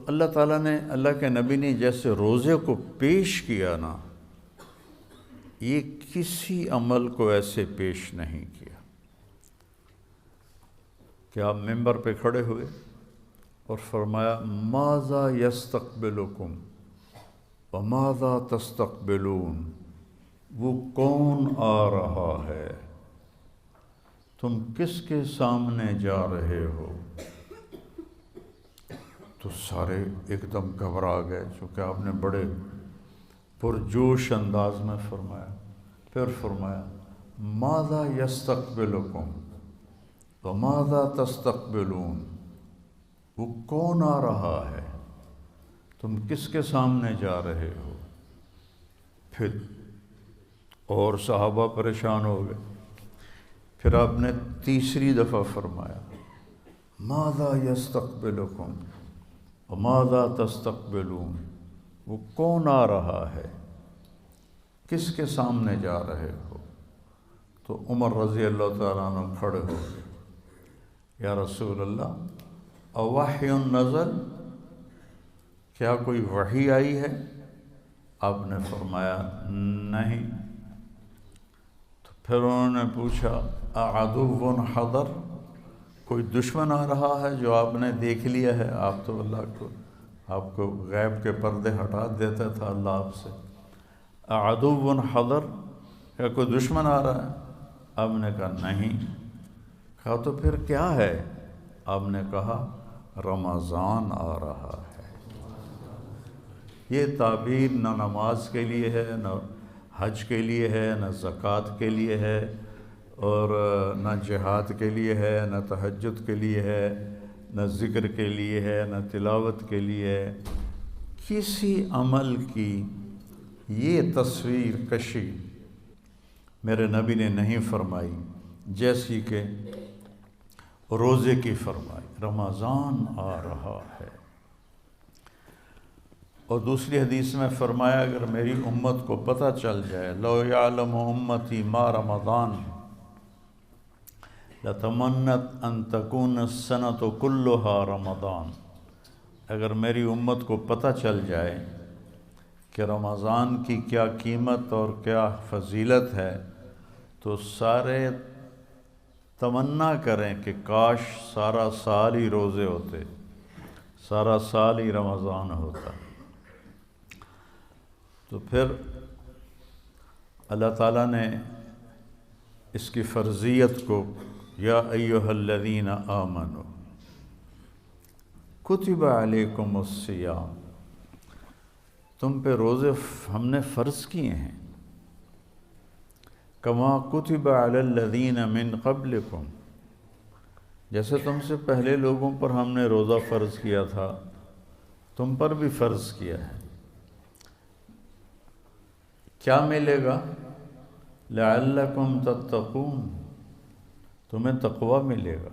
اللہ تعالیٰ نے، اللہ کے نبی نے جیسے روزے کو پیش کیا نا، یہ کسی عمل کو ایسے پیش نہیں کیا کہ آپ ممبر پہ کھڑے ہوئے اور فرمایا ماذا یستقبلکم وماذا تستقبلون، وہ کون آ رہا ہے، تم کس کے سامنے جا رہے ہو؟ تو سارے ایک دم گھبرا گئے، چونکہ آپ نے بڑے پرجوش انداز میں فرمایا۔ پھر فرمایا ماذا یستقبلکم وماذا تستقبلون، وہ کون آ رہا ہے، تم کس کے سامنے جا رہے ہو؟ پھر اور صحابہ پریشان ہو گئے۔ پھر آپ نے تیسری دفعہ فرمایا ماذا یستقبلکم وماذا تستقبلون، وہ کون آ رہا ہے، کس کے سامنے جا رہے ہو؟ تو عمر رضی اللہ تعالیٰ عنہ کھڑے ہو گئے، یا رسول اللہ اوحی نزل، کیا کوئی وحی آئی ہے؟ آپ نے فرمایا نہیں۔ تو پھر انہوں نے پوچھا اعدو حضر، کوئی دشمن آ رہا ہے جو آپ نے دیکھ لیا ہے؟ آپ تو آپ کو غیب کے پردے ہٹا دیتا تھا اللہ آپ سے۔ اعدو حضر، کیا کوئی دشمن آ رہا ہے؟ آپ نے کہا نہیں۔ کہا تو پھر کیا ہے؟ آپ نے کہا رمضان آ رہا ہے۔ یہ تعبیر نہ نماز کے لیے ہے، نہ حج کے لیے ہے، نہ زکوٰۃ کے لیے ہے، اور نہ جہاد کے لیے ہے، نہ تہجد کے لیے ہے، نہ ذکر کے لیے ہے، نہ تلاوت کے لیے ہے۔ کسی عمل کی یہ تصویر کشی میرے نبی نے نہیں فرمائی جیسی کہ روزے کی فرمائی، رمضان آ رہا ہے۔ اور دوسری حدیث میں فرمایا اگر میری امت کو پتہ چل جائے لو یعلم امتی ما رمضان لتمنت ان تکون السنۃ کلھا رمضان، اگر میری امت کو پتہ چل جائے کہ رمضان کی کیا قیمت اور کیا فضیلت ہے، تو سارے تمنا کریں کہ کاش سارا سال ہی روزے ہوتے، سارا سال ہی رمضان ہوتا۔ تو پھر اللہ تعالیٰ نے اس کی فرضیت کو یا ایھا الذین آمنوا کتب علیکم الصیام، تم پہ روزے ہم نے فرض کیے ہیں، کما کتب علی الذین من قبلکم، جیسے تم سے پہلے لوگوں پر ہم نے روزہ فرض کیا تھا، تم پر بھی فرض کیا ہے۔ کیا ملے گا؟ لعلکم تتقون، تمہیں تقوی ملے گا۔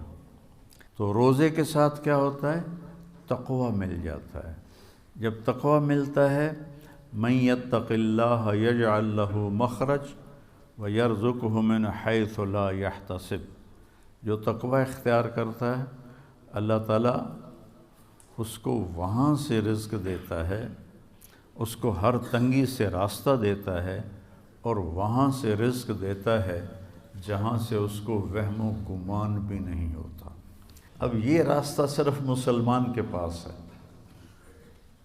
تو روزے کے ساتھ کیا ہوتا ہے؟ تقوی مل جاتا ہے۔ جب تقوی ملتا ہے من یتق اللہ یجعل لہ مخرج ویرزقہ من حیث لا یحتسب، جو تقوی اختیار کرتا ہے اللہ تعالیٰ اس کو وہاں سے رزق دیتا ہے، اس کو ہر تنگی سے راستہ دیتا ہے، اور وہاں سے رزق دیتا ہے جہاں سے اس کو وہم و گمان بھی نہیں ہوتا۔ اب یہ راستہ صرف مسلمان کے پاس ہے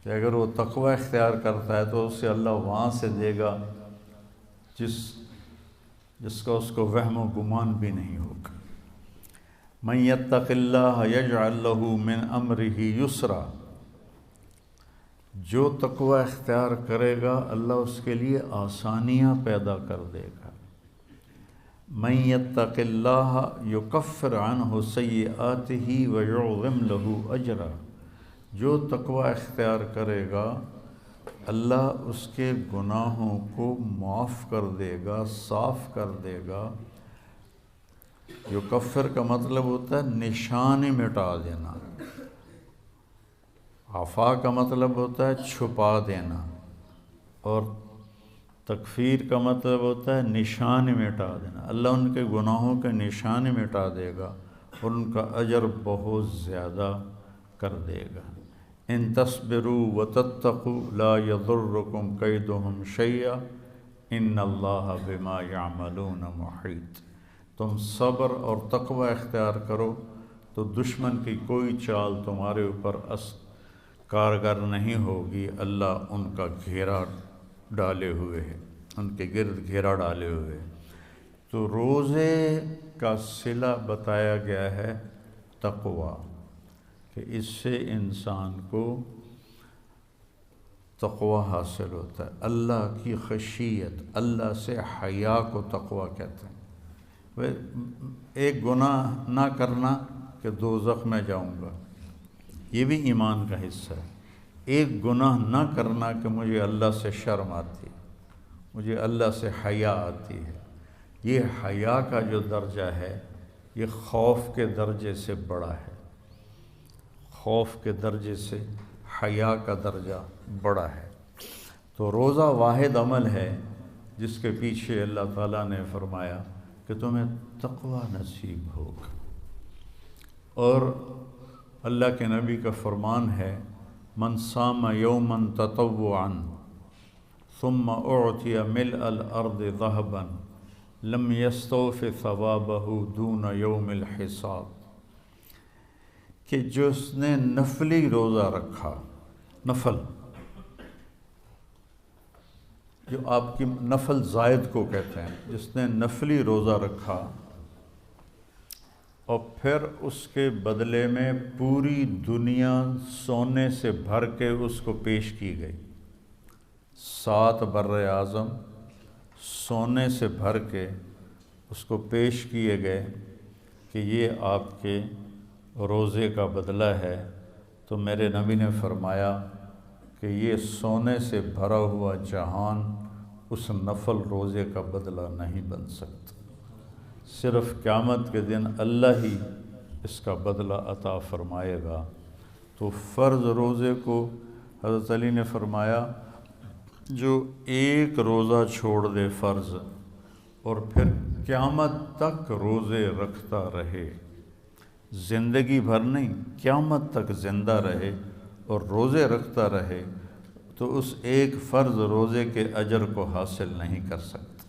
کہ اگر وہ تقوی اختیار کرتا ہے تو اسے اللہ وہاں سے دے گا جس کا اس کو وہم و گمان بھی نہیں ہوگا۔ من یتق اللہ یجعل لہ من امرہ یسرا، جو تقوی اختیار کرے گا اللہ اس کے لیے آسانیاں پیدا کر دے گا۔ من یتق اللہ یکفر عنہ سیئاتہ ویعظم لہ اجرا، جو تقوی اختیار کرے گا اللہ اس کے گناہوں کو معاف کر دے گا، صاف کر دے گا۔ یکفر کا مطلب ہوتا ہے نشان مٹا دینا، عفا کا مطلب ہوتا ہے چھپا دینا، اور تکفیر کا مطلب ہوتا ہے نشان مٹا دینا۔ اللہ ان کے گناہوں کے نشان مٹا دے گا اور ان کا اجر بہت زیادہ کر دے گا۔ ان تصبروا وتتقوا لا يضركم کیدہم شیئا ان اللہ بما یعملون محیط۔ تم صبر اور تقوی اختیار کرو تو دشمن کی کوئی چال تمہارے اوپر کارگر نہیں ہوگی، اللہ ان کا گھیرا ڈالے ہوئے ہے، ان کے گرد گھیرا ڈالے ہوئے۔ تو روزے کا صلہ بتایا گیا ہے تقوی، کہ اس سے انسان کو تقوی حاصل ہوتا ہے، اللہ کی خشیت، اللہ سے حیا کو تقوی کہتے ہیں۔ ایک گناہ نہ کرنا کہ دوزخ میں جاؤں گا، یہ بھی ایمان کا حصہ ہے۔ ایک گناہ نہ کرنا کہ مجھے اللہ سے شرم آتی ہے، مجھے اللہ سے حیا آتی ہے، یہ حیا کا جو درجہ ہے یہ خوف کے درجے سے بڑا ہے، خوف کے درجے سے حیا کا درجہ بڑا ہے۔ تو روزہ واحد عمل ہے جس کے پیچھے اللہ تعالیٰ نے فرمایا کہ تمہیں تقوی نصیب ہوگا۔ اور اللہ کے نبی کا فرمان ہے من صام یوما تطوعا ثم اعطی ملء الارض ذهبا لم یستوف ثوابه دون یوم الحساب، کہ جس نے نفلی روزہ رکھا، نفل جو آپ کی نفل زائد کو کہتے ہیں، جس نے نفلی روزہ رکھا اور پھر اس کے بدلے میں پوری دنیا سونے سے بھر کے اس کو پیش کی گئی، 7 بر اعظم سونے سے بھر کے اس کو پیش کیے گئے کہ یہ آپ کے روزے کا بدلہ ہے، تو میرے نبی نے فرمایا کہ یہ سونے سے بھرا ہوا جہان اس نفل روزے کا بدلہ نہیں بن سکتا، صرف قیامت کے دن اللہ ہی اس کا بدلہ عطا فرمائے گا۔ تو فرض روزے کو حضرت علی نے فرمایا جو ایک روزہ چھوڑ دے فرض اور پھر قیامت تک روزے رکھتا رہے، زندگی بھر نہیں، قیامت تک زندہ رہے اور روزے رکھتا رہے، تو اس ایک فرض روزے کے اجر کو حاصل نہیں کر سکتا۔